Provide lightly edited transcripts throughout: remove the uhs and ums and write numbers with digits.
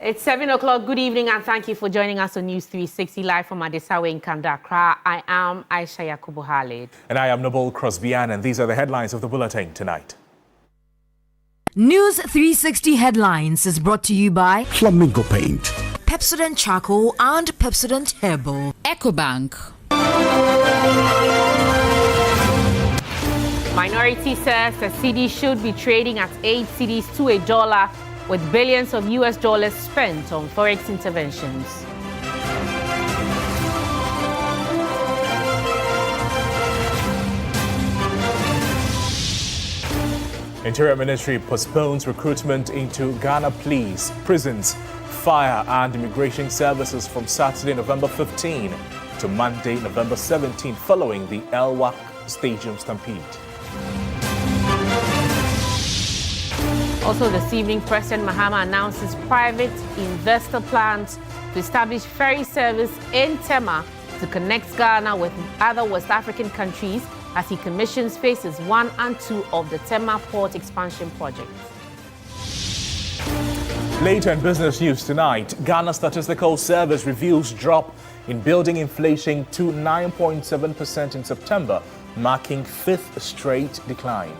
It's 7 o'clock. Good evening and thank you for joining us on News 360 live from Adesawe in Kanda, Accra. I am Aisha Yakubu Khalid. And I am Noble Crosbyan, and these are the headlines of the bulletin tonight. News 360 Headlines is brought to you by Flamingo Paint, Pepsodent Charcoal and Pepsodent Herbal, EcoBank. Minority says the cedi should be trading at 8 cedis to $1 with billions of US dollars spent on forex interventions. Interior Ministry postpones recruitment into Ghana Police, prisons, fire and immigration services from Saturday, November 15 to Monday, November 17 following the Elwak Stadium stampede. Also this evening, President Mahama announces private investor plans to establish ferry service in Tema to connect Ghana with other West African countries as he commissions phases 1 and 2 of the Tema Port Expansion Project. Later in business news tonight, Ghana Statistical Service reveals drop in building inflation to 9.7% in September, marking 5th straight decline.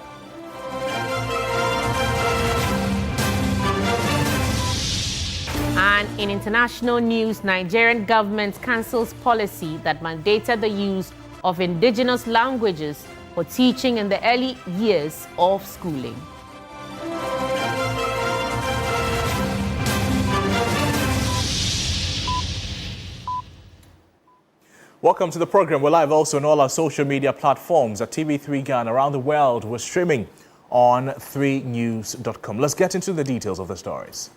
And in international news, Nigerian government cancels policy that mandated the use of indigenous languages for teaching in the early years of schooling. Welcome to the program. We're live also on all our social media platforms at TV3 Ghana around the world. We're streaming on 3news.com. Let's get into the details of the stories.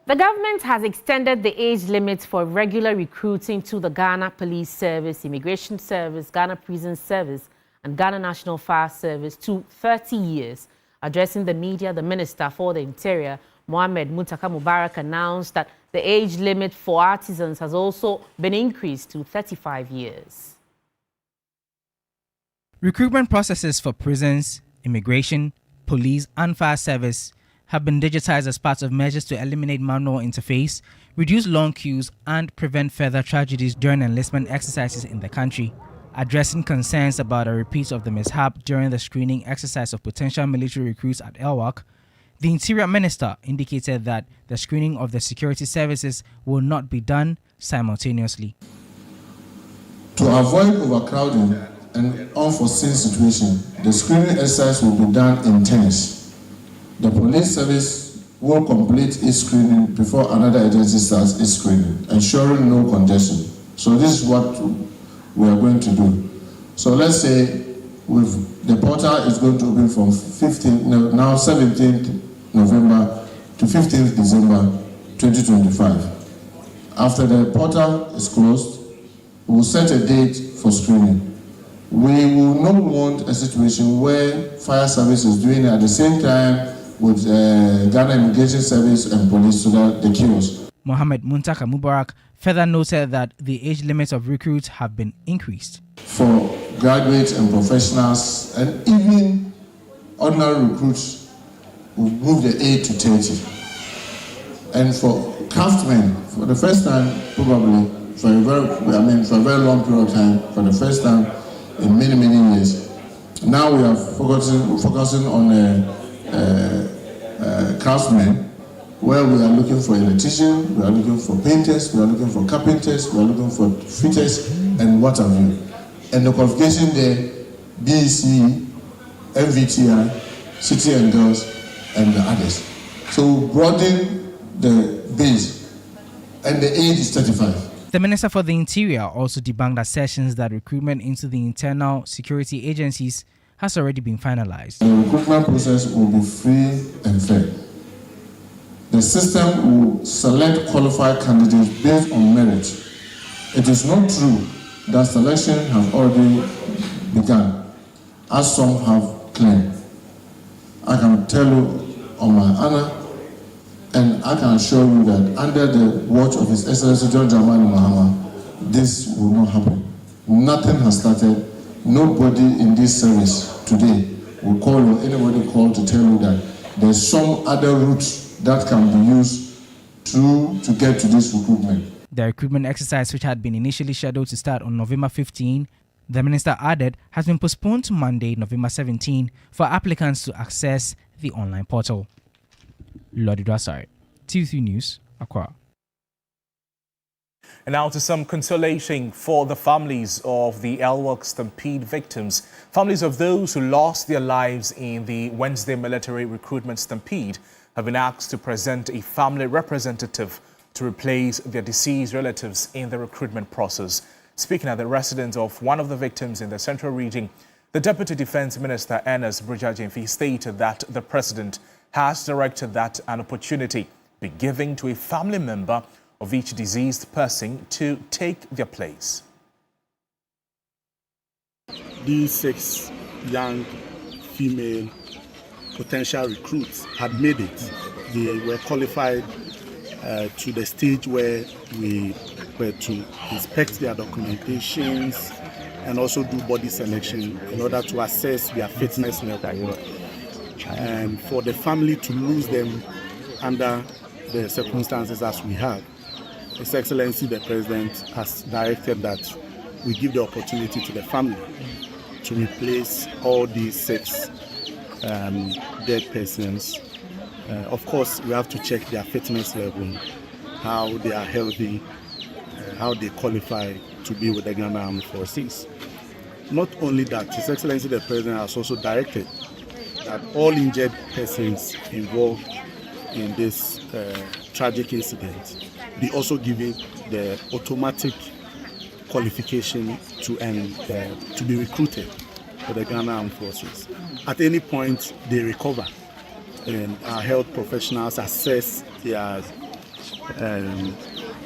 The government has extended the age limits for regular recruiting to the Ghana Police Service, Immigration Service, Ghana Prison Service, and Ghana National Fire Service to 30 years. Addressing the media, the Minister for the Interior, Mohammed Muntaka Mubarak, announced that the age limit for artisans has also been increased to 35 years. Recruitment processes for prisons, immigration, police, and fire service have been digitized as part of measures to eliminate manual interface, reduce long queues, and prevent further tragedies during enlistment exercises in the country. Addressing concerns about a repeat of the mishap during the screening exercise of potential military recruits at Elwak, the Interior Minister indicated that the screening of the security services will not be done simultaneously. To avoid overcrowding and unforeseen situations, the screening exercise will be done in tennis. The police service will complete its screening before another agency starts its screening, ensuring no congestion. So this is what we are going to do. So let's say the portal is going to open from 17th November to 15th December 2025. After the portal is closed, we will set a date for screening. We will not want a situation where fire service is doing it at the same time with Ghana Immigration Service and police, so that the chaos. Mohammed Muntaka Mubarak further noted that the age limits of recruits have been increased. For graduates and professionals and even ordinary recruits, we've moved the age to 30. And for craftsmen, for the first time, probably for a very long period of time, for the first time in many, many years. Now we are focusing on craftsmen, where we are looking for electricians, we are looking for painters, we are looking for carpenters, we are looking for fitters, and what have you. And the qualification there, BEC, MVTI, City and Girls, and the others. So broaden the base, and the age is 35. The Minister for the Interior also debunked assertions that recruitment into the internal security agencies has already been finalized. The recruitment process will be free and fair. The system will select qualified candidates based on merit. It is not true that selection has already begun, as some have claimed. I can tell you on my honor, and I can assure you that under the watch of His Excellency John Dramani Mahama, this will not happen. Nothing has started. Nobody in this service today will call you, anybody call to tell you that there's some other route that can be used to get to this recruitment. The recruitment exercise, which had been initially scheduled to start on November 15, the minister added, has been postponed to Monday, November 17, for applicants to access the online portal. Lodi Dwasari, TV3 News, Accra. And now to some consolation for the families of the Elwak Stampede victims. Families of those who lost their lives in the Wednesday military recruitment stampede have been asked to present a family representative to replace their deceased relatives in the recruitment process. Speaking at the residence of one of the victims in the Central Region, the Deputy Defense Minister Ernest Brujah stated that the President has directed that an opportunity be given to a family member of each deceased person to take their place. These 6 young female potential recruits had made it. They were qualified to the stage where we were to inspect their documentations and also do body selection in order to assess their fitness level. And for the family to lose them under the circumstances as we have, His Excellency the President has directed that we give the opportunity to the family to replace all these 6 dead persons. Of course, we have to check their fitness level, how they are healthy, how they qualify to be with the Ghana Armed Forces. Not only that, His Excellency the President has also directed that all injured persons involved in this tragic incident be also given the automatic qualification to be recruited for the Ghana Armed Forces. At any point they recover, and our health professionals assess their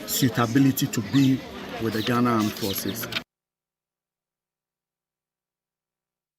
suitability to be with the Ghana Armed Forces.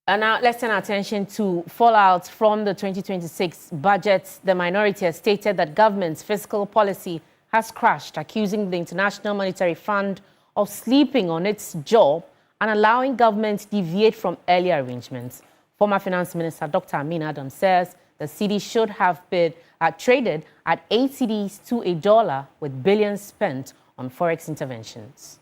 And now let's turn our attention to fallout from the 2026 budget. The minority has stated that government's fiscal policy has crashed, accusing the International Monetary Fund of sleeping on its job and allowing government to deviate from earlier arrangements. Former Finance Minister Dr. Amin Adam says the cedi should have been traded at 8 cedis to $1, with billions spent on forex interventions.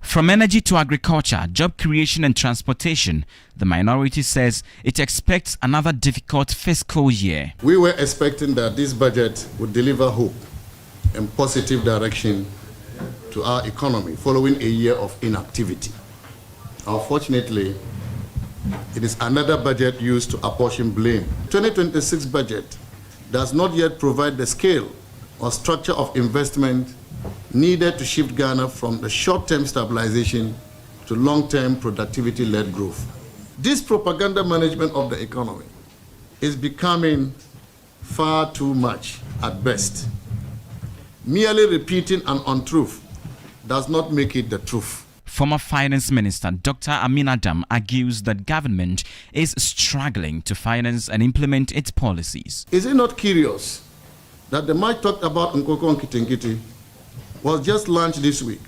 From energy to agriculture, job creation and transportation, the minority says it expects another difficult fiscal year. We were expecting that this budget would deliver hope and positive direction to our economy following a year of inactivity. Unfortunately, it is another budget used to apportion blame. 2026 budget does not yet provide the scale or structure of investment needed to shift Ghana from the short-term stabilization to long-term productivity-led growth. This propaganda management of the economy is becoming far too much at best. Merely repeating an untruth does not make it the truth. Former Finance Minister Dr. Amin Adam argues that government is struggling to finance and implement its policies. Is it not curious that the much talked about Nkoko Nkiti was just launched this week,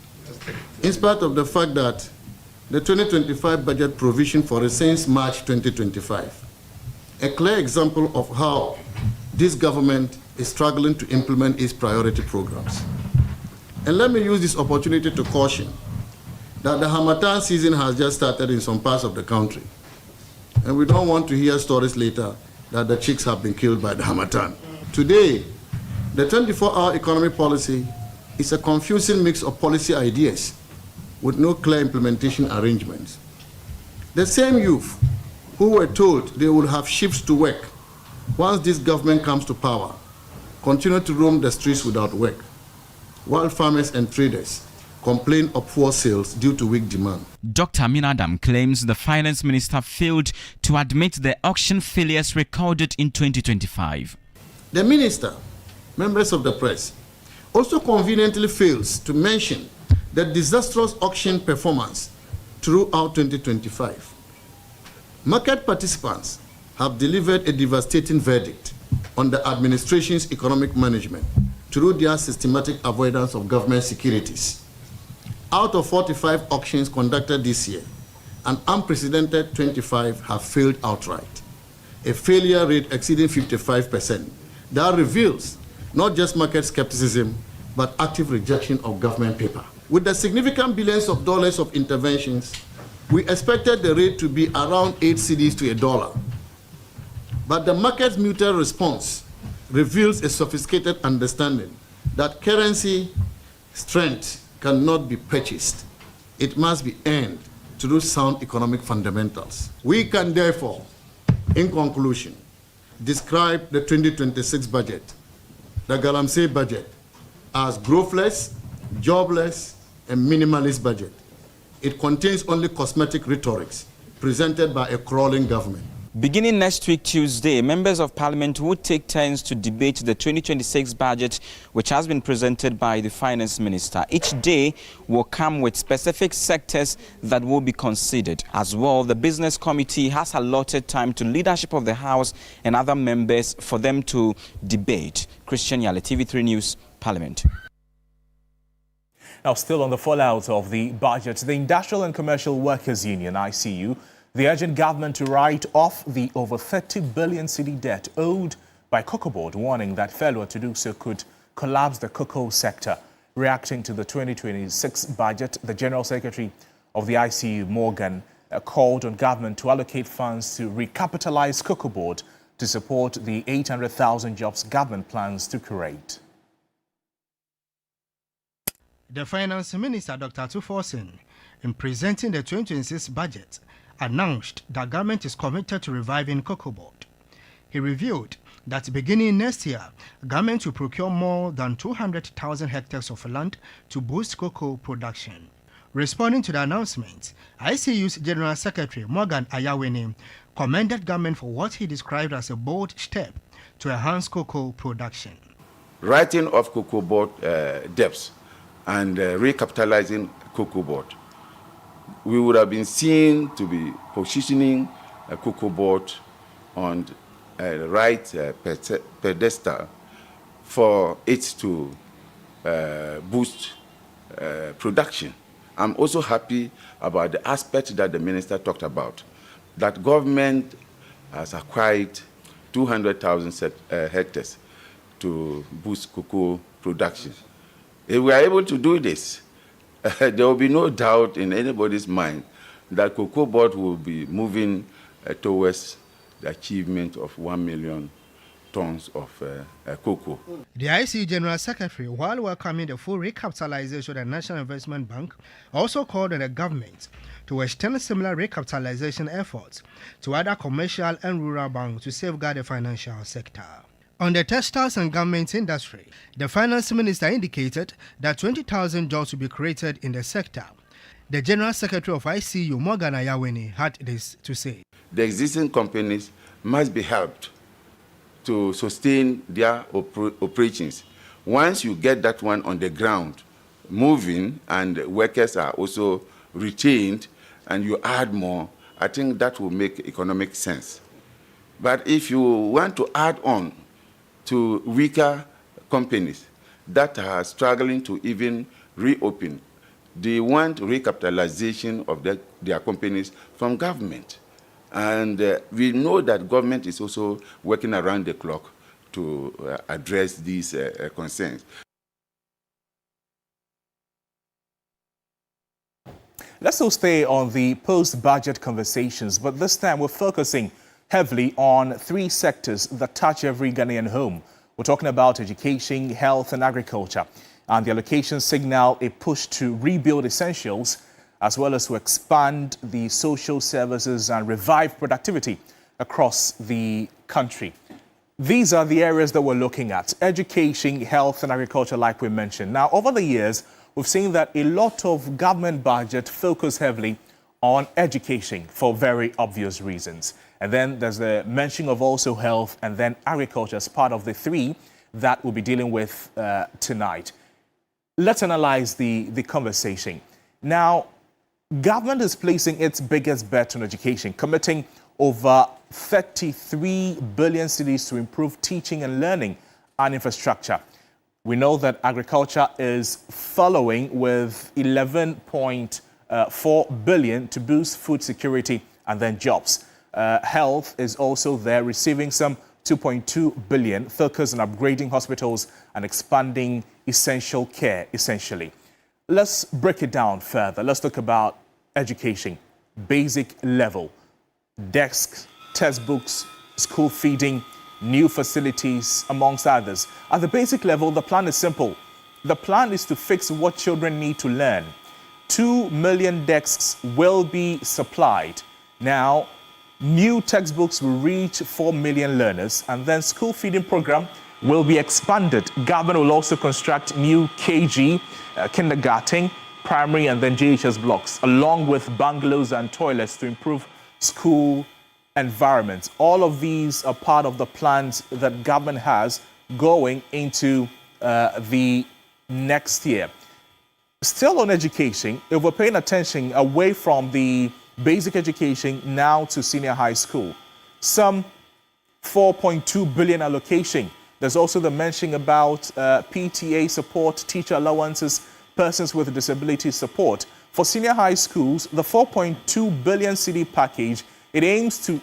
in spite of the fact that the 2025 budget provision for it since March 2025. A clear example of how this government is struggling to implement its priority programs. And let me use this opportunity to caution that the Harmattan season has just started in some parts of the country. And we don't want to hear stories later that the chicks have been killed by the Harmattan. Today, the 24-hour economy policy is a confusing mix of policy ideas with no clear implementation arrangements. The same youth who were told they would have shifts to work once this government comes to power continue to roam the streets without work, while farmers and traders complain of poor sales due to weak demand. Dr. Amin Adam claims the finance minister failed to admit the auction failures recorded in 2025. The minister, members of the press, also conveniently fails to mention the disastrous auction performance throughout 2025. Market participants have delivered a devastating verdict on the administration's economic management through their systematic avoidance of government securities. Out of 45 auctions conducted this year, an unprecedented 25 have failed outright, a failure rate exceeding 55%. That reveals not just market skepticism, but active rejection of government paper. With the significant billions of dollars of interventions, we expected the rate to be around 8 cedis to $1. But the market's muted response reveals a sophisticated understanding that currency strength cannot be purchased. It must be earned through sound economic fundamentals. We can therefore, in conclusion, describe the 2026 budget, the Galamsey budget, as growthless, jobless, and minimalist budget. It contains only cosmetic rhetorics presented by a crawling government. Beginning next week, Tuesday, members of parliament will take turns to debate the 2026 budget, which has been presented by the finance minister. Each day will come with specific sectors that will be considered. As well, the business committee has allotted time to leadership of the House and other members for them to debate. Christian Yale, TV3 News, Parliament. Now, still on the fallout of the budget, the Industrial and Commercial Workers Union, ICU, the urgent government to write off the over 30 billion cedi debt owed by Cocoa Board, warning that failure to do so could collapse the cocoa sector. Reacting to the 2026 budget, the General Secretary of the ICU, Morgan, called on government to allocate funds to recapitalize Cocoa Board to support the 800,000 jobs government plans to create. The Finance Minister, Dr. Tuforsen, in presenting the 2026 budget, announced that government is committed to reviving Cocoa Board. He revealed that beginning next year, government will procure more than 200,000 hectares of land to boost cocoa production. Responding to the announcement, ICU's General Secretary Morgan Ayawene commended government for what he described as a bold step to enhance cocoa production. Writing off Cocoa Board debts and recapitalizing Cocoa Board, we would have been seen to be positioning a Cocoa Board on the right pedestal for it to boost production. I'm also happy about the aspect that the minister talked about, that government has acquired 200,000 hectares to boost cocoa production. If we are able to do this, there will be no doubt in anybody's mind that Cocoa Board will be moving towards the achievement of 1 million tons of cocoa. The ICU General Secretary, while welcoming the full recapitalization of the National Investment Bank, also called on the government to extend similar recapitalization efforts to other commercial and rural banks to safeguard the financial sector. On the textiles and garment industry, the finance minister indicated that 20,000 jobs will be created in the sector. The General Secretary of ICU, Morgan Ayawene, had this to say. The existing companies must be helped to sustain their operations. Once you get that one on the ground moving and workers are also retained and you add more, I think that will make economic sense. But if you want to add on to weaker companies that are struggling to even reopen, they want recapitalization of their companies from government. And we know that government is also working around the clock to address these concerns. Let's still stay on the post-budget conversations, but this time we're focusing heavily on three sectors that touch every Ghanaian home. We're talking about education, health, and agriculture. And the allocation signal a push to rebuild essentials, as well as to expand the social services and revive productivity across the country. These are the areas that we're looking at: education, health, and agriculture, like we mentioned. Now, over the years, we've seen that a lot of government budget focus heavily on education for very obvious reasons. And then there's the mention of also health and then agriculture as part of the three that we'll be dealing with tonight. Let's analyze the conversation. Now, government is placing its biggest bet on education, committing over 33 billion cedis to improve teaching and learning and infrastructure. We know that agriculture is following with 11.4 billion to boost food security and then jobs. Health is also there, receiving some 2.2 billion focus on upgrading hospitals and expanding essential care, essentially. Let's break it down further. Let's talk about education, basic level, desks, textbooks, school feeding, new facilities, amongst others. At the basic level, the plan is simple. The plan is to fix what children need to learn. 2 million desks will be supplied. Now, new textbooks will reach 4 million learners, and then school feeding program will be expanded. Government will also construct new KG, kindergarten, primary, and then JHS blocks, along with bungalows and toilets to improve school environments. All of these are part of the plans that government has going into the next year. Still on education, if we're paying attention away from the basic education now to senior high school, some 4.2 billion allocation. There's also the mention about PTA support, teacher allowances, persons with disability support. For senior high schools, the 4.2 billion cedi package, it aims to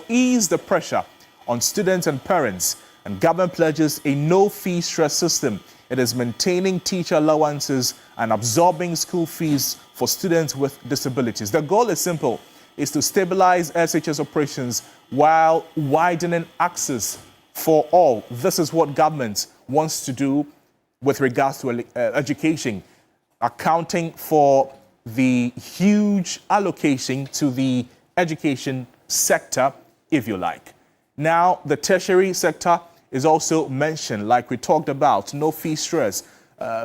ease the pressure on students and parents, and government pledges a no-fee stress system. It is maintaining teacher allowances and absorbing school fees for students with disabilities. The goal is simple, is to stabilize SHS operations while widening access for all. This is what government wants to do with regards to education, accounting for the huge allocation to the education sector, if you like. Now, the tertiary sector is also mentioned, like we talked about, no fee stress,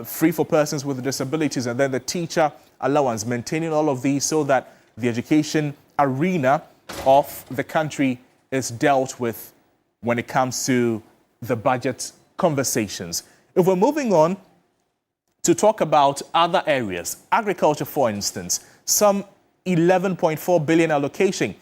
free for persons with disabilities, and then the teacher allowance, maintaining all of these so that the education arena of the country is dealt with when it comes to the budget conversations. If we're moving on to talk about other areas, agriculture, for instance, some 11.4 billion allocation.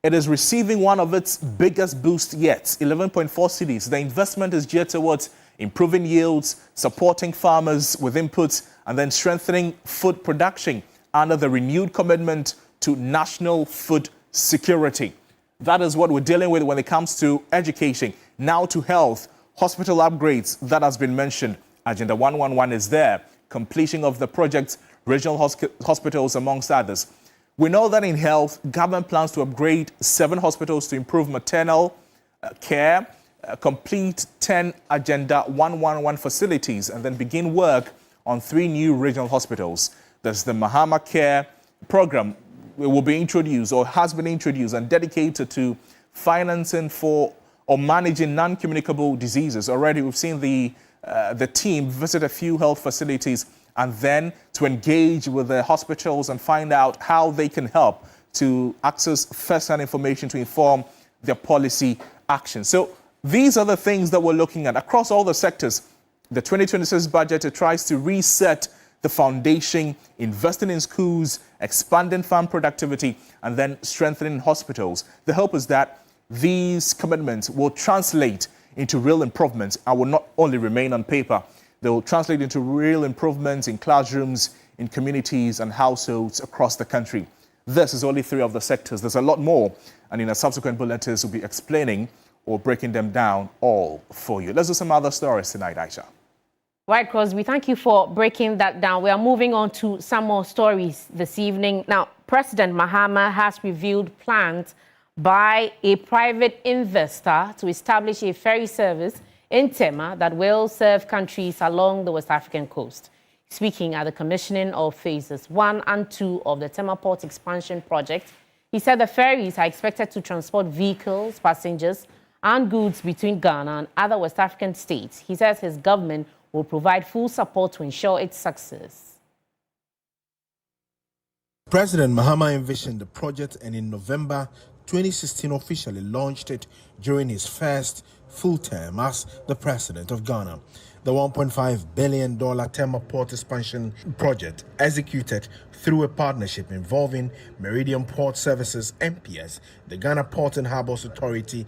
It is receiving one of its biggest boosts yet, 11.4 cedis. The investment is geared towards improving yields, supporting farmers with inputs, and then strengthening food production under the renewed commitment to national food security. That is what we're dealing with when it comes to education. Now to health, hospital upgrades, that has been mentioned. Agenda 111 is there. Completion of the project, regional hospitals, amongst others. We know that in health, government plans to upgrade 7 hospitals to improve maternal care, complete 10 Agenda 111 facilities, and then begin work on 3 new regional hospitals. There's the Mahama Care program. It will be introduced or has been introduced and dedicated to financing for or managing non-communicable diseases. Already we've seen the team visit a few health facilities and then to engage with the hospitals and find out how they can help to access first-hand information to inform their policy action. So these are the things that we're looking at across all the sectors. The 2026 budget, it tries to reset the foundation, investing in schools, expanding farm productivity, and then strengthening hospitals. The hope is that these commitments will translate into real improvements and will not only remain on paper. They will translate into real improvements in classrooms, in communities and households across the country. This is only 3 of the sectors. There's a lot more, and in a subsequent bulletins we'll be explaining or breaking them down all for you. Let's do some other stories tonight, Aisha. Right, Crosby, thank you for breaking that down. We are moving on to some more stories this evening. Now, President Mahama has revealed plans by a private investor to establish a ferry service in Tema that will serve countries along the West African coast. Speaking at the commissioning of phases 1 and 2 of the Tema Port expansion project, he said the ferries are expected to transport vehicles, passengers, and goods between Ghana and other West African states. He says his government will provide full support to ensure its success. President Mahama envisioned the project and in November 2016 officially launched it during his first full term as the president of Ghana. The $1.5 billion Tema Port expansion project, executed through a partnership involving Meridian Port Services, MPS, the Ghana Port and Harbours Authority,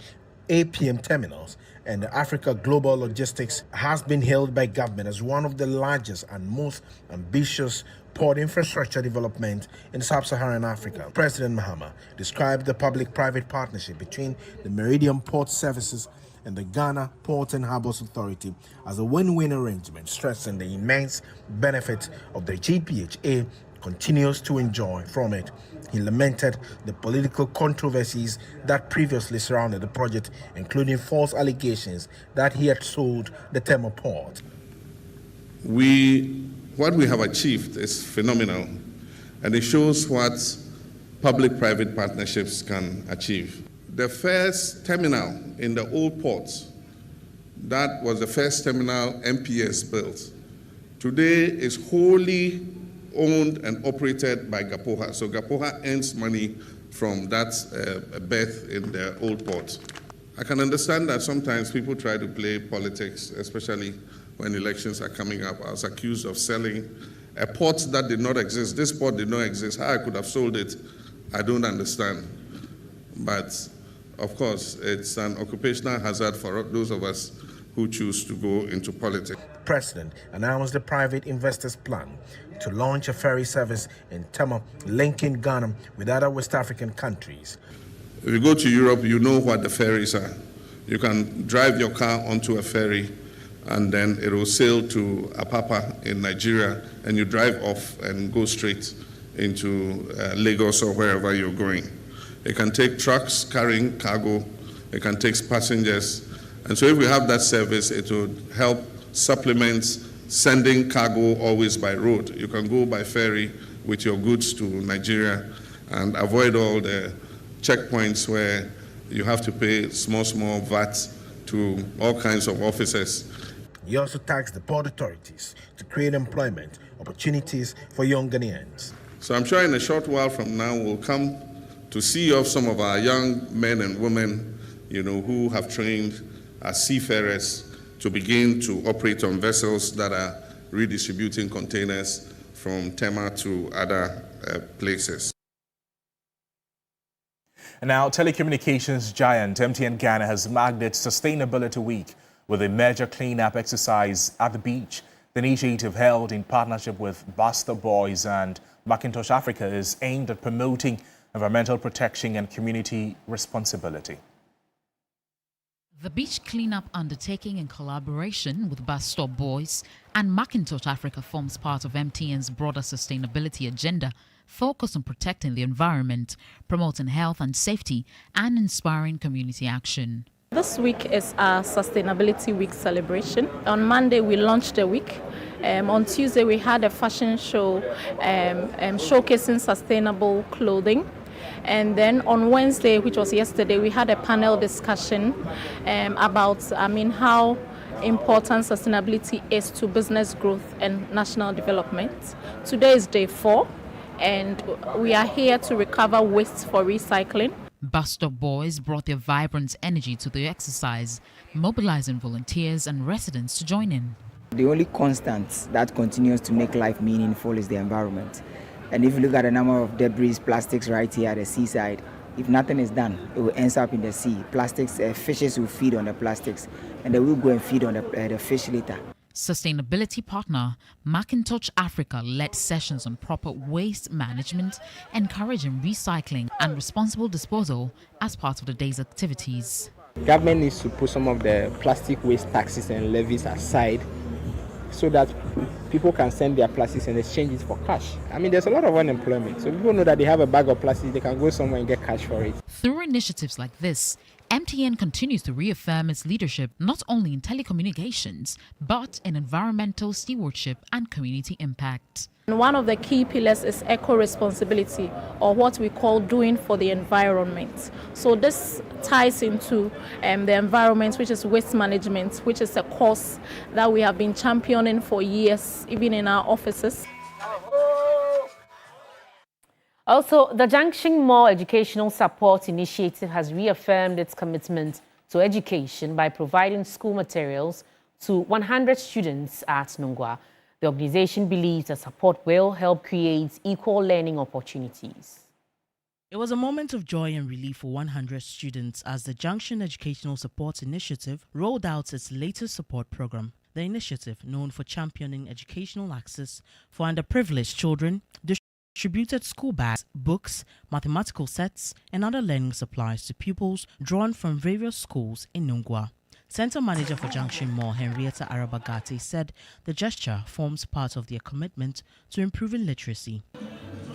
APM terminals and the Africa Global Logistics has been hailed by government as one of the largest and most ambitious port infrastructure development in sub-Saharan Africa. President Mahama described the public-private partnership between the Meridian Port Services and the Ghana Port and Harbors Authority as a win-win arrangement, stressing the immense benefits of the GPHA continues to enjoy from it. He lamented the political controversies that previously surrounded the project, including false allegations that he had sold the Tema port. What we have achieved is phenomenal, and it shows what public-private partnerships can achieve. The first terminal in the old ports, that was the first terminal MPS built, today is wholly owned and operated by Gapoha. So Gapoha earns money from that berth in the old port. I can understand that sometimes people try to play politics, especially when elections are coming up. I was accused of selling a port that did not exist. This port did not exist. How I could have sold it, I don't understand. But of course, it's an occupational hazard for those of us who choose to go into politics. The president announced the private investors' plan to launch a ferry service in Tema, linking Ghana with other West African countries. If you go to Europe, you know what the ferries are. You can drive your car onto a ferry, and then it will sail to Apapa in Nigeria, and you drive off and go straight into Lagos or wherever you're going. It can take trucks carrying cargo, it can take passengers, and so if we have that service, it would help supplement sending cargo always by road. You can go by ferry with your goods to Nigeria and avoid all the checkpoints where you have to pay small VAT to all kinds of officers. He also tasked the port authorities to create employment opportunities for young Ghanaians. So I'm sure in a short while from now we'll come to see off some of our young men and women, who have trained as seafarers to begin to operate on vessels that are redistributing containers from Tema to other places. And now, telecommunications giant MTN Ghana has marked its Sustainability Week with a major cleanup exercise at the beach. The initiative, held in partnership with Buster Boys and Macintosh Africa, is aimed at promoting environmental protection and community responsibility. The beach cleanup undertaking, in collaboration with Bus Stop Boys and Macintosh Africa, forms part of MTN's broader sustainability agenda, focused on protecting the environment, promoting health and safety, and inspiring community action. This week is our Sustainability Week celebration. On Monday, we launched the week. On Tuesday, we had a fashion show showcasing sustainable clothing. And then on Wednesday, which was yesterday, we had a panel discussion about, how important sustainability is to business growth and national development. Today is day 4, and we are here to recover waste for recycling. Bus Stop Boys brought their vibrant energy to the exercise, mobilizing volunteers and residents to join in. The only constant that continues to make life meaningful is the environment. And if you look at the number of debris, plastics right here at the seaside, if nothing is done, it will end up in the sea. Plastics, fishes will feed on the plastics, and they will go and feed on the fish later. Sustainability partner Macintosh Africa led sessions on proper waste management, encouraging recycling and responsible disposal as part of the day's activities. Government needs to put some of the plastic waste taxes and levies aside so that people can send their plastics and exchange it for cash. There's a lot of unemployment, so people know that they have a bag of plastic, they can go somewhere and get cash for it. Through initiatives like this, MTN continues to reaffirm its leadership not only in telecommunications, but in environmental stewardship and community impact. And one of the key pillars is eco-responsibility, or what we call doing for the environment. So this ties into the environment, which is waste management, which is a cause that we have been championing for years, even in our offices. Also, the Junction Mall Educational Support Initiative has reaffirmed its commitment to education by providing school materials to 100 students at Nungua. The organization believes the support will help create equal learning opportunities. It was a moment of joy and relief for 100 students as the Junction Educational Support Initiative rolled out its latest support program. The initiative, known for championing educational access for underprivileged children, distributed school bags, books, mathematical sets, and other learning supplies to pupils drawn from various schools in Nungua. Center Manager for Junction Mall, Henrietta Arabagate, said the gesture forms part of their commitment to improving literacy.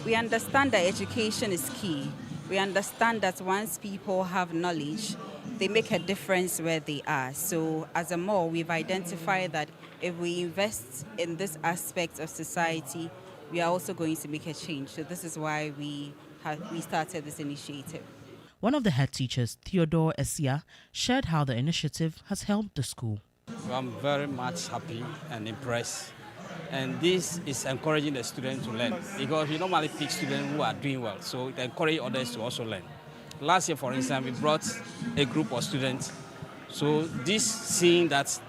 We understand that education is key. We understand that once people have knowledge, they make a difference where they are. So as a mall, we've identified that if we invest in this aspect of society, we are also going to make a change. So this is why we started this initiative. One of the head teachers, Theodore Esia, shared how the initiative has helped the school. I'm very much happy and impressed. And this is encouraging the students to learn because we normally pick students who are doing well. So it encourages others to also learn. Last year, for instance, we brought a group of students. So this, seeing that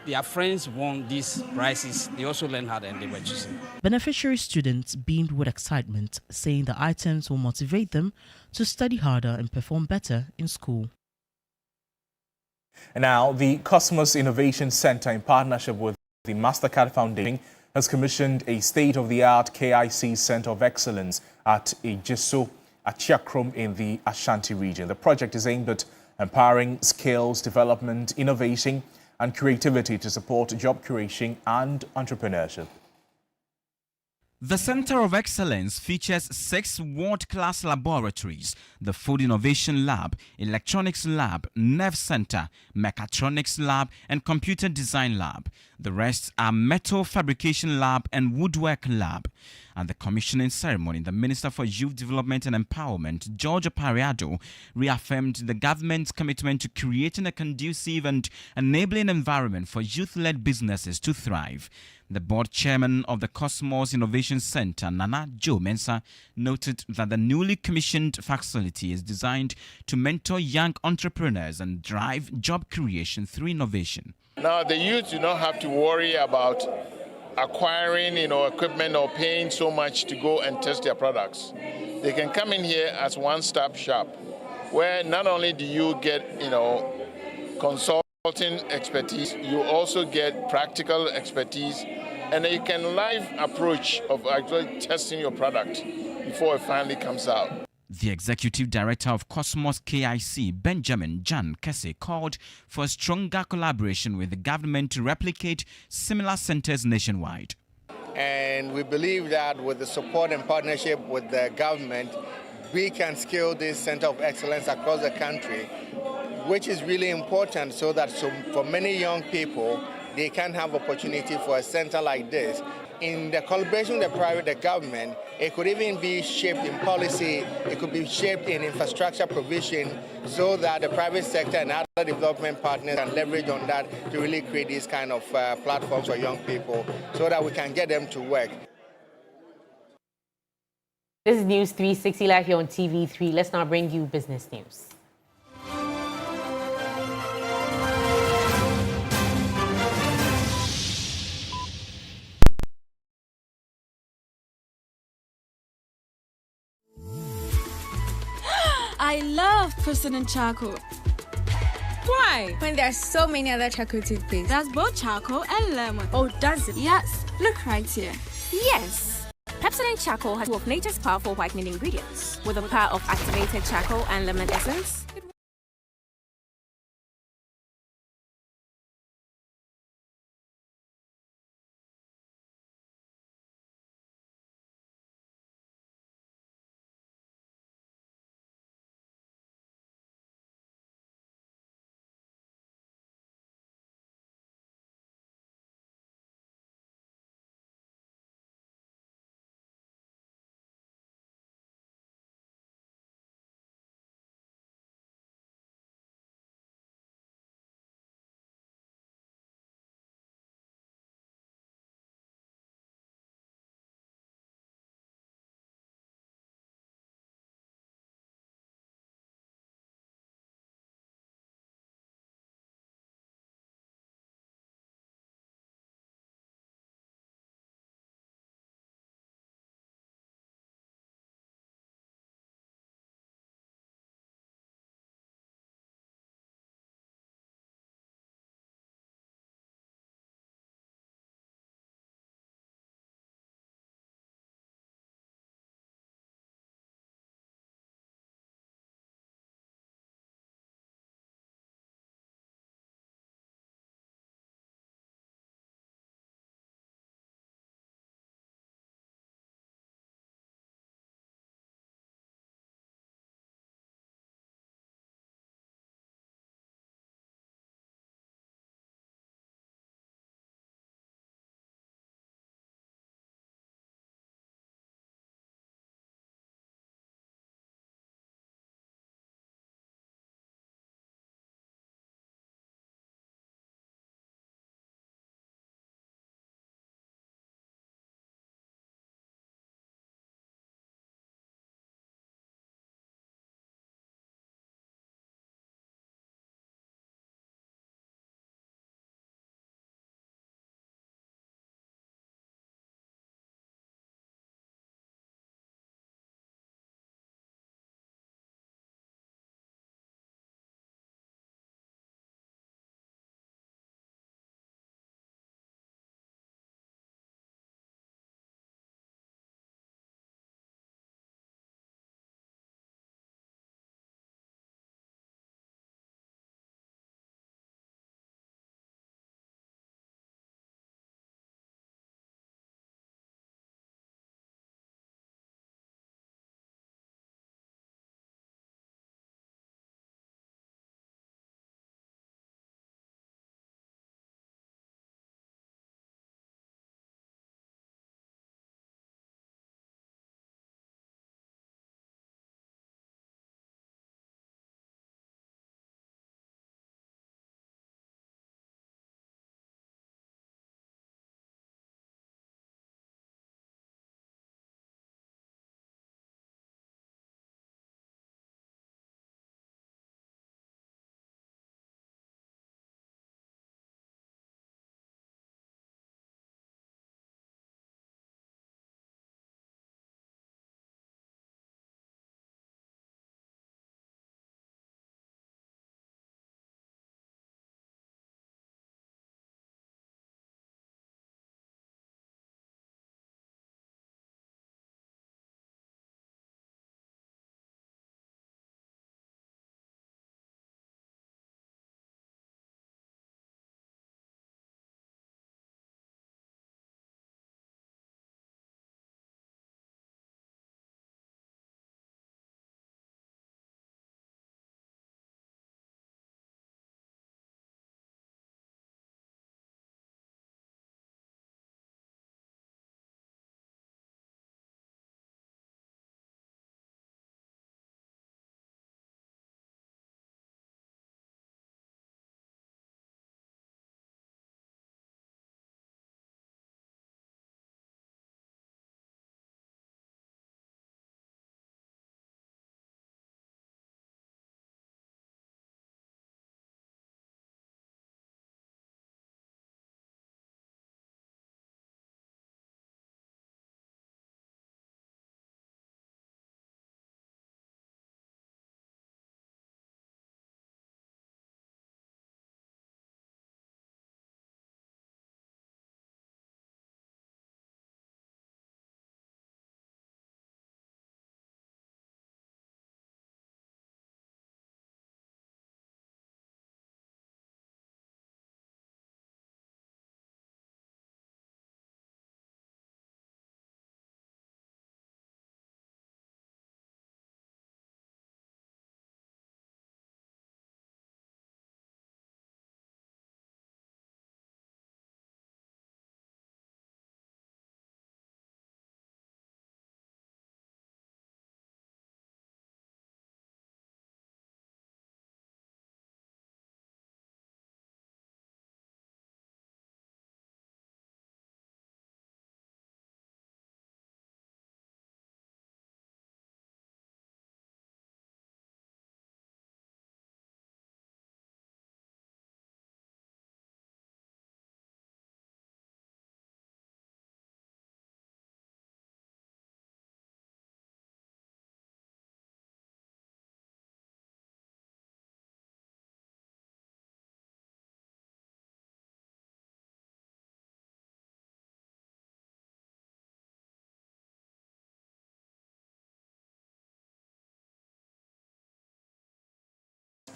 their friends won these prizes, they also learned hard and they were choosing. Beneficiary students beamed with excitement, saying the items will motivate them to study harder and perform better in school. And now, the Cosmos Innovation Center, in partnership with the MasterCard Foundation, has commissioned a state-of-the-art KIC Center of Excellence at Ejiso Achiakrom in the Ashanti region. The project is aimed at empowering skills development, innovation, and creativity to support job creation and entrepreneurship. The Center of Excellence features 6 world-class laboratories: the Food Innovation Lab, Electronics Lab, Nerve Center, Mechatronics Lab, and Computer Design Lab. The rest are Metal Fabrication Lab and Woodwork Lab. At the commissioning ceremony, the Minister for Youth Development and Empowerment, George Pariado, reaffirmed the government's commitment to creating a conducive and enabling environment for youth-led businesses to thrive. The board chairman of the Cosmos Innovation Center, Nana Joe Mensah, noted that the newly commissioned facility is designed to mentor young entrepreneurs and drive job creation through innovation. Now, the youth do not have to worry about acquiring, equipment or paying so much to go and test their products. They can come in here as one-stop shop, where not only do you get, consulting expertise, you also get practical expertise, and you can live approach of actually testing your product before it finally comes out. The executive director of Cosmos KIC, Benjamin Jan Kese, called for a stronger collaboration with the government to replicate similar centers nationwide. And we believe that with the support and partnership with the government, we can scale this center of excellence across the country, which is really important so that for many young people, they can have opportunity for a center like this. In the collaboration with the government, it could even be shaped in policy, it could be shaped in infrastructure provision so that the private sector and other development partners can leverage on that to really create these kind of platforms for young people so that we can get them to work. This is News 360 live here on TV3. Let's now bring you business news. I love President Charcoal. Why? When there are so many other charcoal toothpaste. There's both charcoal and lemon. Oh, does it? Yes. Look right here. Yes. Pepsodent Charcoal has two of nature's powerful whitening ingredients. With the power of activated charcoal and lemon essence,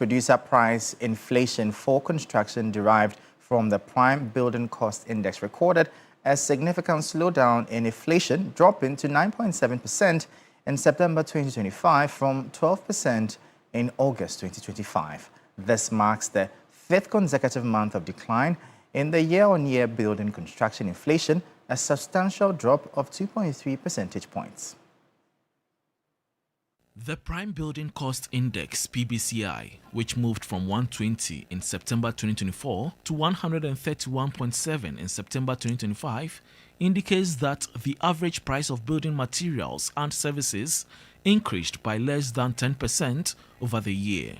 producer price inflation for construction derived from the Prime Building Cost Index recorded a significant slowdown in inflation, dropping to 9.7% in September 2025 from 12% in August 2025. This marks the fifth consecutive month of decline in the year-on-year building construction inflation, a substantial drop of 2.3 percentage points. The Prime Building Cost Index (PBCI), which moved from 120 in September 2024 to 131.7 in September 2025, indicates that the average price of building materials and services increased by less than 10% over the year.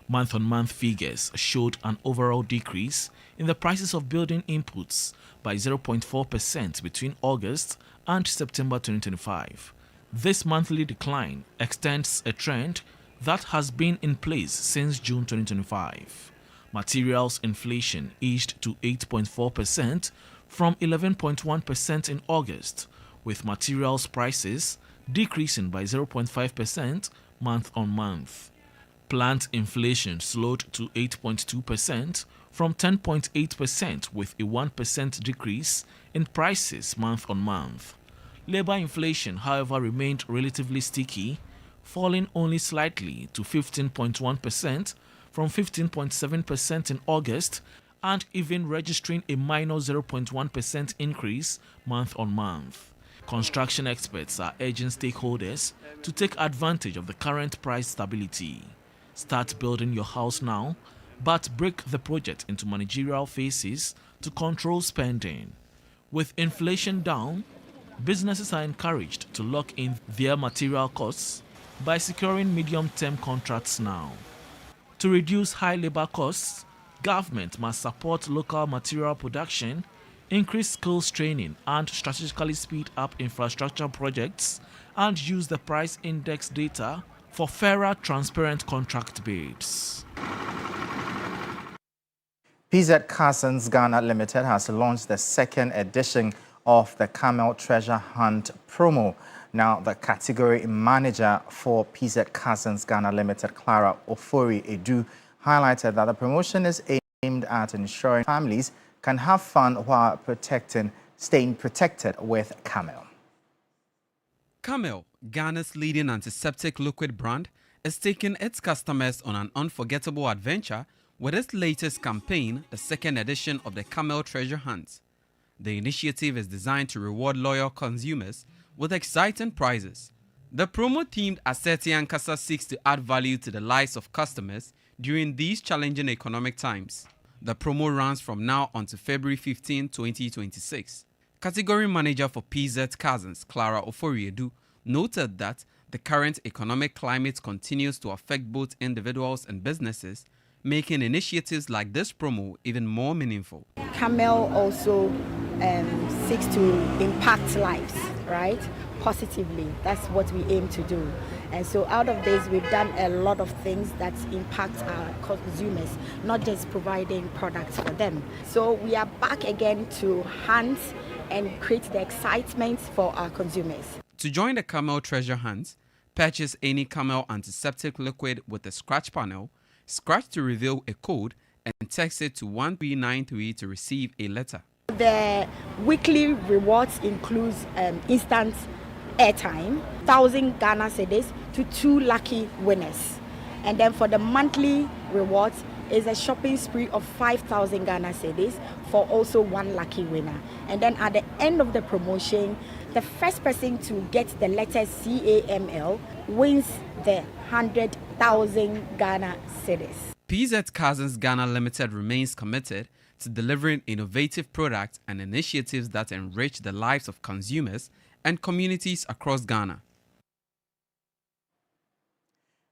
Month-on-month figures showed an overall decrease in the prices of building inputs by 0.4% between August and September 2025. This monthly decline extends a trend that has been in place since June 2025. Materials inflation eased to 8.4% from 11.1% in August, with materials prices decreasing by 0.5% month-on-month. Plant inflation slowed to 8.2% from 10.8%, with a 1% decrease in prices month-on-month. Labor inflation, however, remained relatively sticky, falling only slightly to 15.1% from 15.7% in August, and even registering a minor 0.1% increase month-on-month. Construction experts are urging stakeholders to take advantage of the current price stability. Start building your house now, but break the project into managerial phases to control spending. With inflation down, businesses are encouraged to lock in their material costs by securing medium-term contracts now. To reduce high labor costs, government must support local material production, increase skills training, and strategically speed up infrastructure projects, and use the price index data for fairer, transparent contract bids. PZ Carsons Ghana Limited has launched the second edition of the Camel Treasure Hunt promo. Now, the category manager for PZ Carsons Ghana Limited, Clara Ofori Edu, highlighted that the promotion is aimed at ensuring families can have fun while staying protected with Camel. Camel, Ghana's leading antiseptic liquid brand, is taking its customers on an unforgettable adventure with its latest campaign, the second edition of the Camel Treasure Hunt. The initiative is designed to reward loyal consumers with exciting prizes. The promo-themed Aseti Ankasa seeks to add value to the lives of customers during these challenging economic times. The promo runs from now until February 15, 2026. Category manager for PZ Carsons, Clara Oforiedu, noted that the current economic climate continues to affect both individuals and businesses, making initiatives like this promo even more meaningful. Camel also seeks to impact lives, right? Positively. That's what we aim to do. And so out of this, we've done a lot of things that impact our consumers, not just providing products for them. So we are back again to hunt and create the excitement for our consumers. To join the Camel Treasure Hunt, purchase any Camel antiseptic liquid with a scratch panel, scratch to reveal a code, and text it to 1393 to receive a letter. The weekly rewards includes instant airtime, 1,000 Ghana cedis to 2 lucky winners. And then for the monthly rewards is a shopping spree of 5,000 Ghana cedis for also 1 lucky winner. And then at the end of the promotion, the first person to get the letter CAML wins the 100,000 Ghana cedis. PZ Carsons Ghana Limited remains committed to delivering innovative products and initiatives that enrich the lives of consumers and communities across Ghana.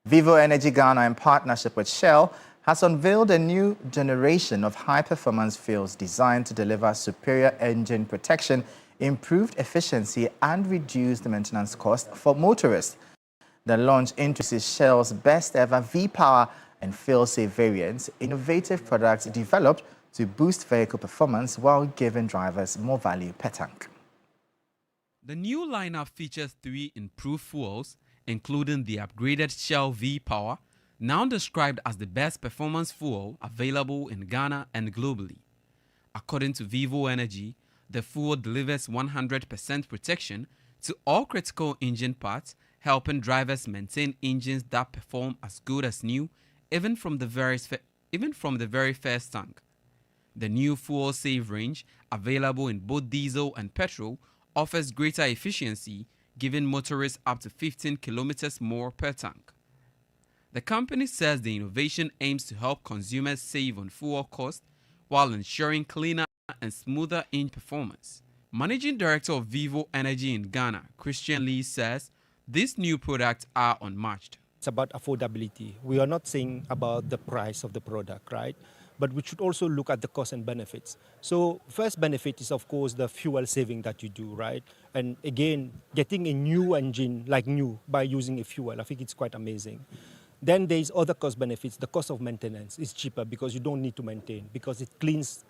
Vivo Energy Ghana, in partnership with Shell, has unveiled a new generation of high-performance fuels designed to deliver superior engine protection, improved efficiency, and reduced maintenance costs for motorists. The launch introduces Shell's best-ever V-Power and Fuel-Safe variants, innovative products developed to boost vehicle performance while giving drivers more value per tank. The new lineup features 3 improved fuels, including the upgraded Shell V-Power, now described as the best performance fuel available in Ghana and globally. According to Vivo Energy, the fuel delivers 100% protection to all critical engine parts, helping drivers maintain engines that perform as good as new, even from the very first tank. The new fuel save range, available in both diesel and petrol, offers greater efficiency, giving motorists up to 15 kilometers more per tank. The company says the innovation aims to help consumers save on fuel costs while ensuring cleaner and smoother engine performance. Managing Director of Vivo Energy in Ghana, Christian Lee, says these new products are unmatched. It's about affordability. We are not saying about the price of the product, right? But we should also look at the costs and benefits. So first benefit is, of course, the fuel saving that you do, right? And again, getting a new engine like new by using a fuel, I think it's quite amazing. Then there's other cost benefits. The cost of maintenance is cheaper because you don't need to maintain, because it cleans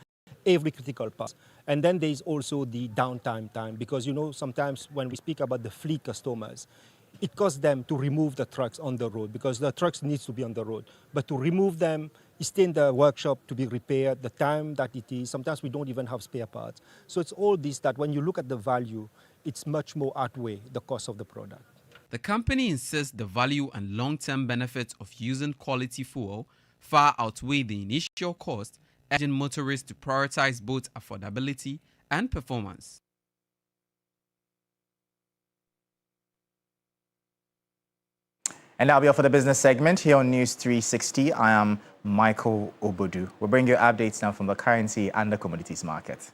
every critical part. And then there's also the downtime time, because sometimes when we speak about the fleet customers, it costs them to remove the trucks on the road because the trucks needs to be on the road. But to remove them, stay in the workshop to be repaired, the time that it is, sometimes we don't even have spare parts. So it's all this that when you look at the value, it's much more outweigh the cost of the product. The company insists the value and long-term benefits of using quality fuel far outweigh the initial cost, urging motorists to prioritize both affordability and performance. And that'll be all for the business segment here on News 360. I am Michael Obodu. We'll bring you updates now from the currency and the commodities market.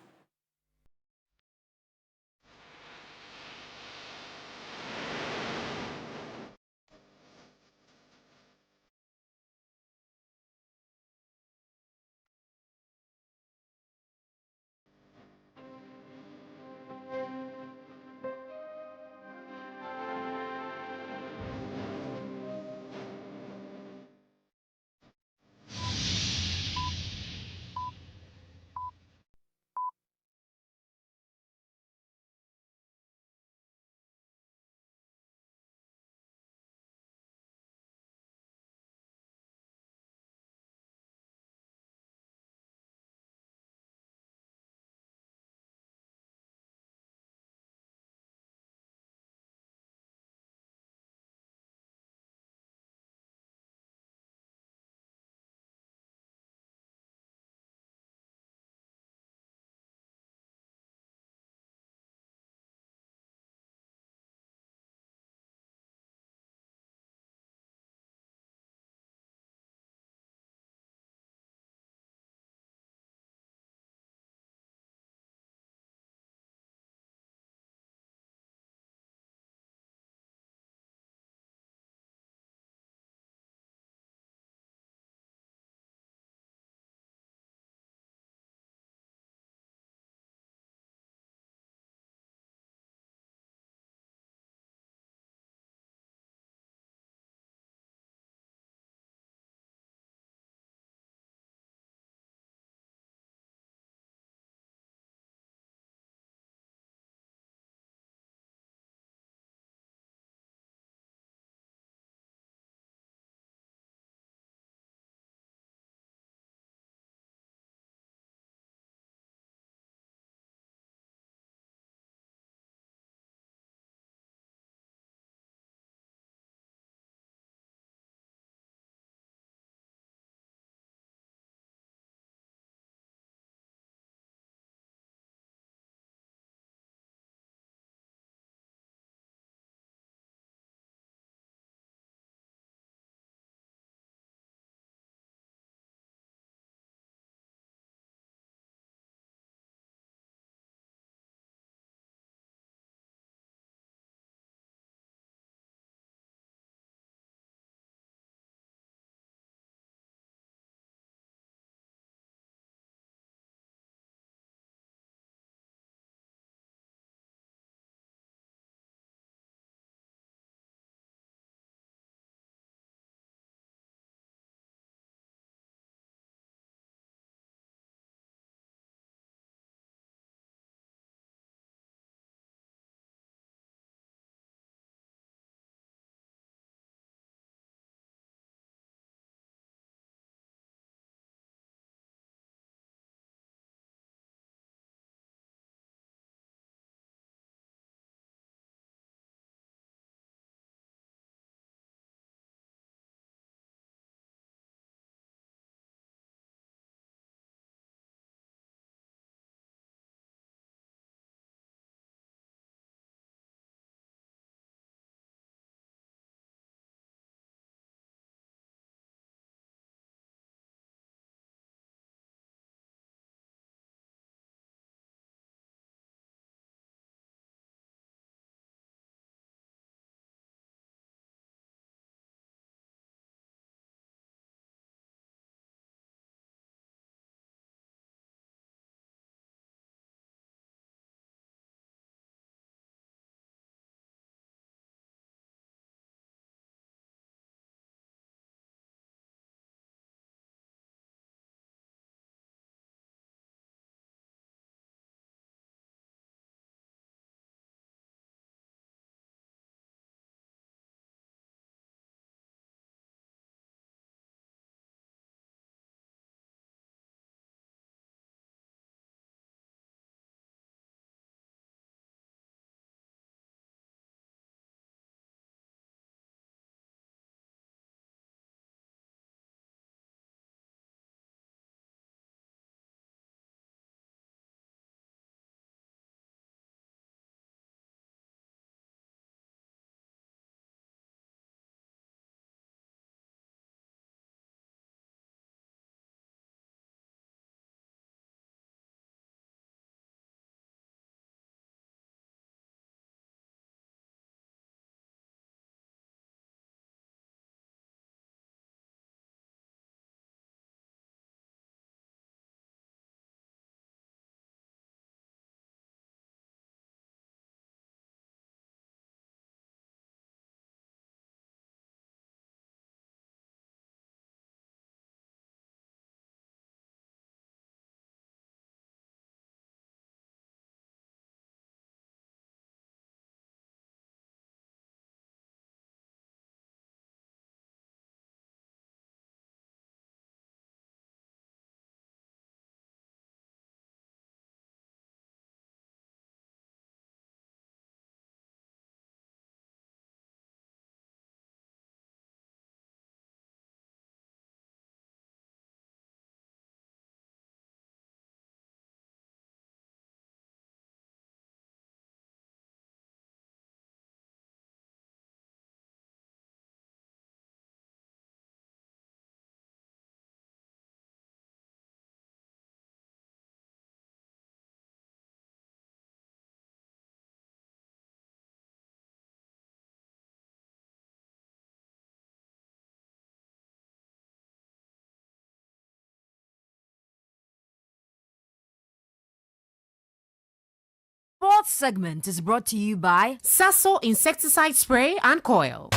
sports segment is brought to you by Sasso insecticide spray and coil.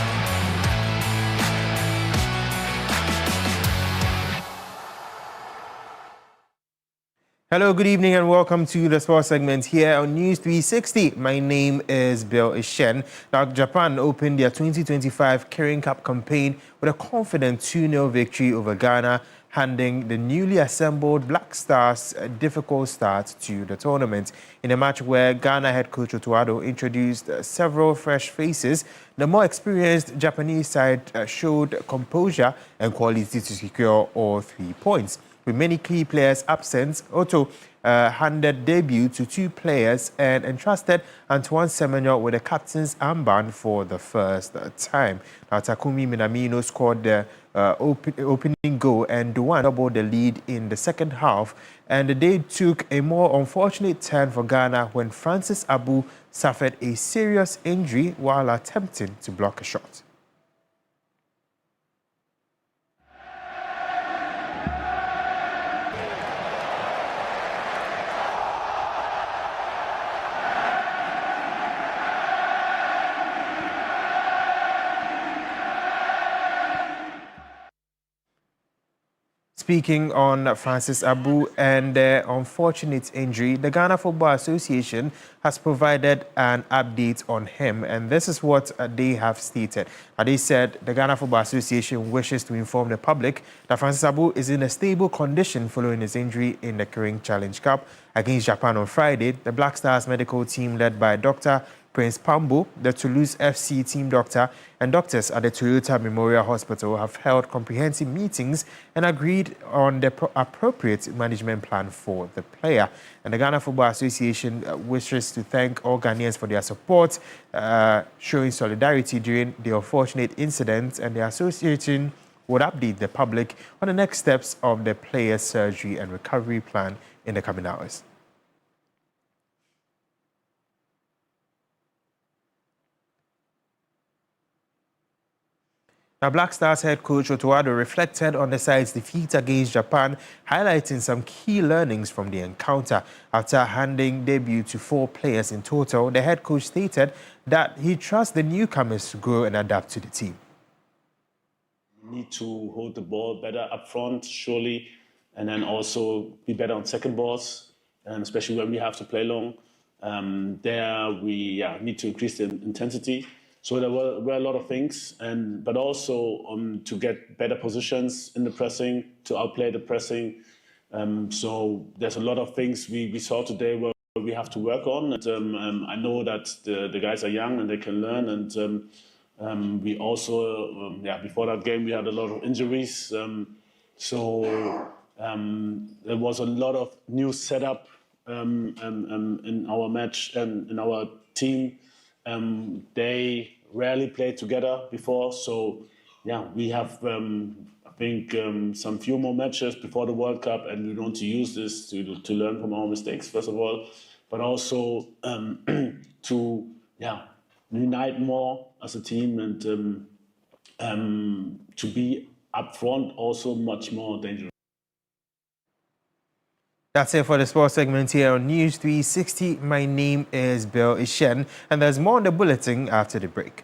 Hello, good evening and welcome to the sports segment here on News 360. My name is Bill Ishen. Now, Japan opened their 2025 Kirin Cup campaign with a confident 2-0 victory over Ghana, handing the newly assembled Black Stars a difficult start to the tournament. In a match where Ghana head coach Otto Addo introduced several fresh faces, the more experienced Japanese side showed composure and quality to secure all 3 points. With many key players absent, Otto handed debut to 2 players and entrusted Antoine Semenyo with the captain's armband for the first time. Now, Takumi Minamino scored the opening goal and Duan doubled the lead in the second half. And the day took a more unfortunate turn for Ghana when Francis Abu suffered a serious injury while attempting to block a shot. Speaking on Francis Abu and their unfortunate injury, the Ghana Football Association has provided an update on him, and this is what they have stated. They said the Ghana Football Association wishes to inform the public that Francis Abu is in a stable condition following his injury in the Kirin Challenge Cup against Japan on Friday. The Black Stars medical team led by Dr. Prince Pambo, the Toulouse FC team doctor, and doctors at the Toyota Memorial Hospital have held comprehensive meetings and agreed on the appropriate management plan for the player. And the Ghana Football Association wishes to thank all Ghanaians for their support, showing solidarity during the unfortunate incident, and the association would update the public on the next steps of the player's surgery and recovery plan in the coming hours. Now, Black Stars head coach Otto Addo reflected on the side's defeat against Japan, highlighting some key learnings from the encounter. After handing debut to 4 players in total, the head coach stated that he trusts the newcomers to grow and adapt to the team. We need to hold the ball better up front, surely, and then also be better on second balls, and especially when we have to play long. There we need to increase the intensity. So there were a lot of things, but also to get better positions in the pressing, to outplay the pressing. So there's a lot of things we saw today where we have to work on. And I know that the guys are young and they can learn. And we also, before that game, we had a lot of injuries. So there was a lot of new setup in our match and in our team. They rarely played together before, so we have I think some few more matches before the World Cup, and we want to use this to learn from our mistakes first of all, but also to unite more as a team and to be up front also much more dangerous. That's it for the sports segment here on News 360. My name is Bill Ishen, and there's more on the bulletin after the break.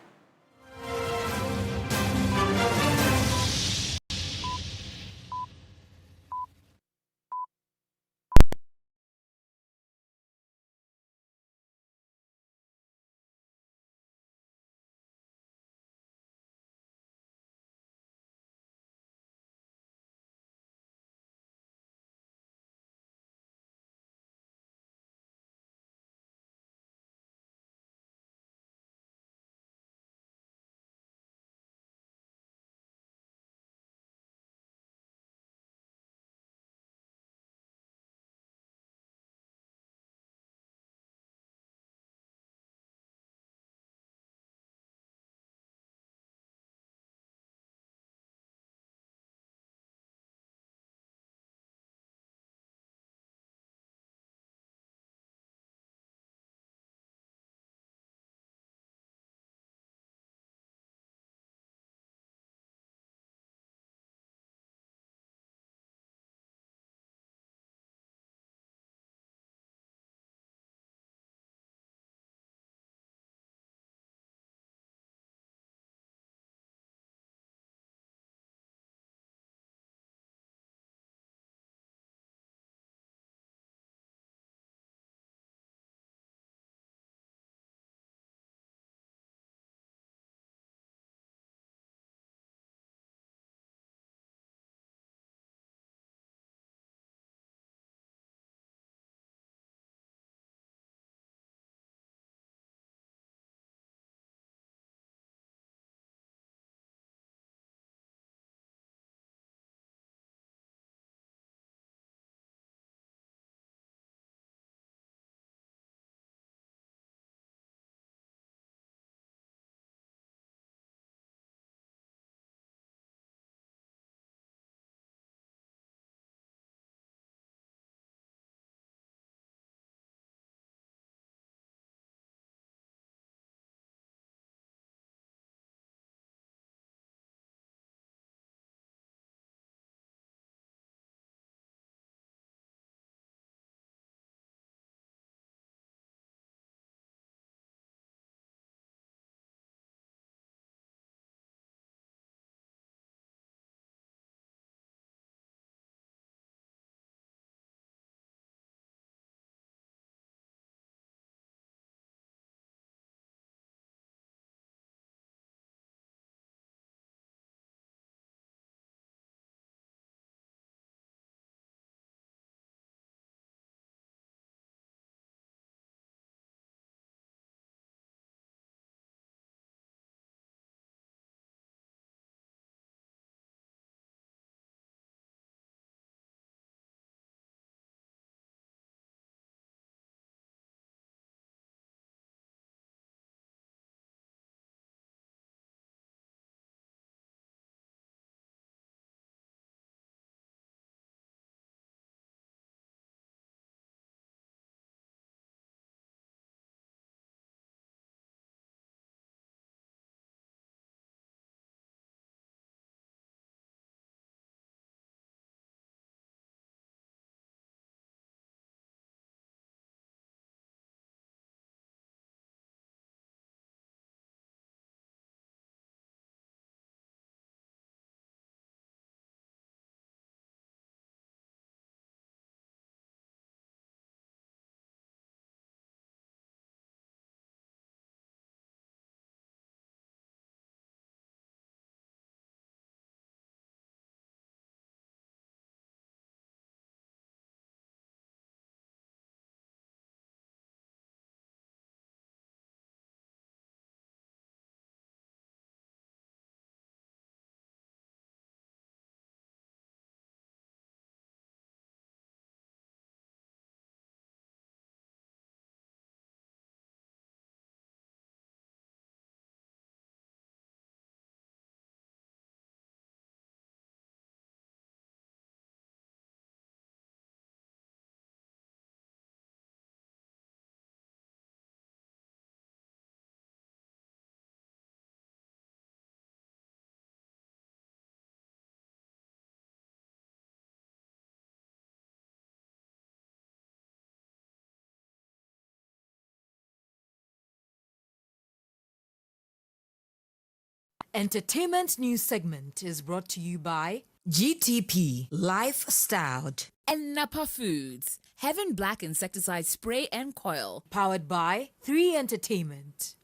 Entertainment news segment is brought to you by GTP Lifestyle and Napa Foods, Heaven Black Insecticide Spray and Coil. Powered by 3 Entertainment.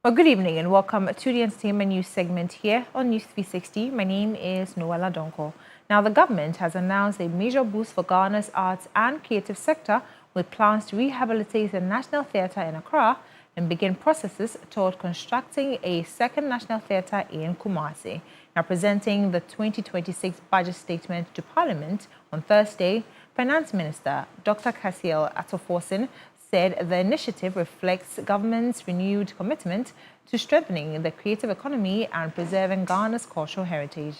Well, good evening and welcome to the entertainment news segment here on News 360. My name is Noella Donko. Now, the government has announced a major boost for Ghana's arts and creative sector with plans to rehabilitate the National Theatre in Accra and begin processes toward constructing a second National Theatre in Kumasi. Now, presenting the 2026 budget statement to Parliament on Thursday, Finance Minister Dr. Cassiel Atoforsen said the initiative reflects government's renewed commitment to strengthening the creative economy and preserving Ghana's cultural heritage.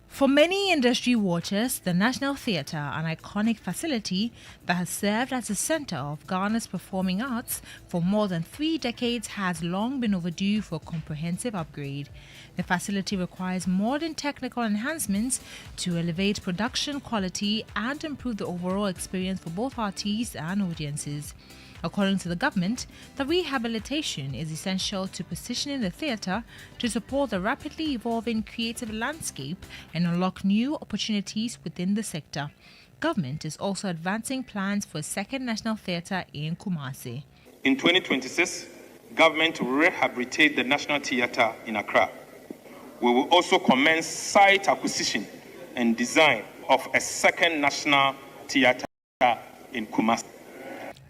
For many industry watchers, the National Theatre, an iconic facility that has served as the center of Ghana's performing arts for more than 3 decades, has long been overdue for a comprehensive upgrade. The facility requires modern technical enhancements to elevate production quality and improve the overall experience for both artists and audiences. According to the government, the rehabilitation is essential to positioning the theatre to support the rapidly evolving creative landscape and unlock new opportunities within the sector. Government is also advancing plans for a second National Theatre in Kumasi. In 2026, government will rehabilitate the National Theatre in Accra. We will also commence site acquisition and design of a second National Theatre in Kumasi.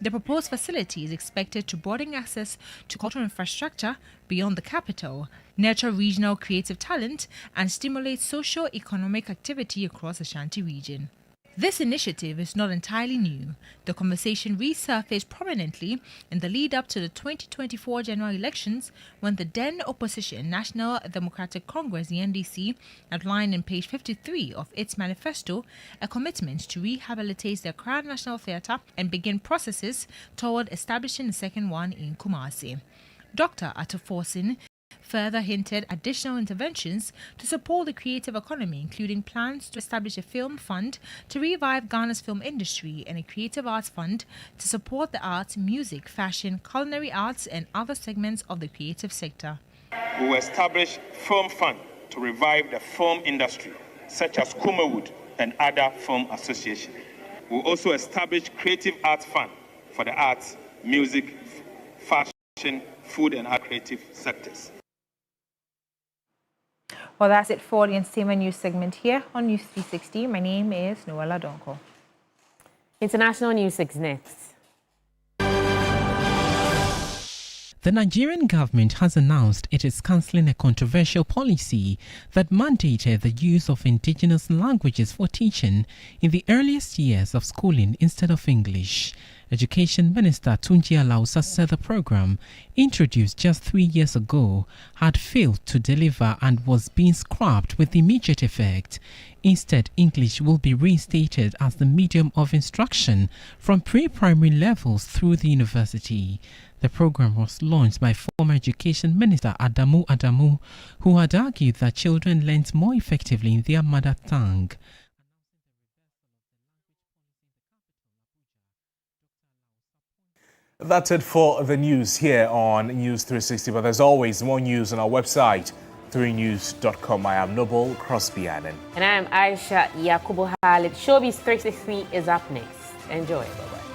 The proposed facility is expected to broaden access to cultural infrastructure beyond the capital, nurture regional creative talent, and stimulate socio-economic activity across the Ashanti region. This initiative is not entirely new. The conversation resurfaced prominently in the lead-up to the 2024 general elections when the then opposition National Democratic Congress, the NDC, outlined in page 53 of its manifesto a commitment to rehabilitate the Accra National Theatre and begin processes toward establishing a second one in Kumasi. Dr. Atoforsen further hinted additional interventions to support the creative economy, including plans to establish a film fund to revive Ghana's film industry and a creative arts fund to support the arts, music, fashion, culinary arts, and other segments of the creative sector. We will establish film fund to revive the film industry, such as Kumawood and other film associations. We will also establish creative arts fund for the arts, music, fashion, food, and other creative sectors. Well, that's it for the entertainment news segment here on News 360. My name is Noella Donko. International news is next. The Nigerian government has announced it is cancelling a controversial policy that mandated the use of indigenous languages for teaching in the earliest years of schooling instead of English. Education Minister Tunji Alausa said the program, introduced just 3 years ago, had failed to deliver and was being scrapped with immediate effect. Instead, English will be reinstated as the medium of instruction from pre-primary levels through the university. The program was launched by former Education Minister Adamu Adamu, who had argued that children learnt more effectively in their mother tongue. That's it for the news here on News 360. But there's always more news on our website, 3news.com. I am Noble Crosby Annan. And I am Aisha Yakubu Khalid. Showbiz 360 is up next. Enjoy. Bye-bye.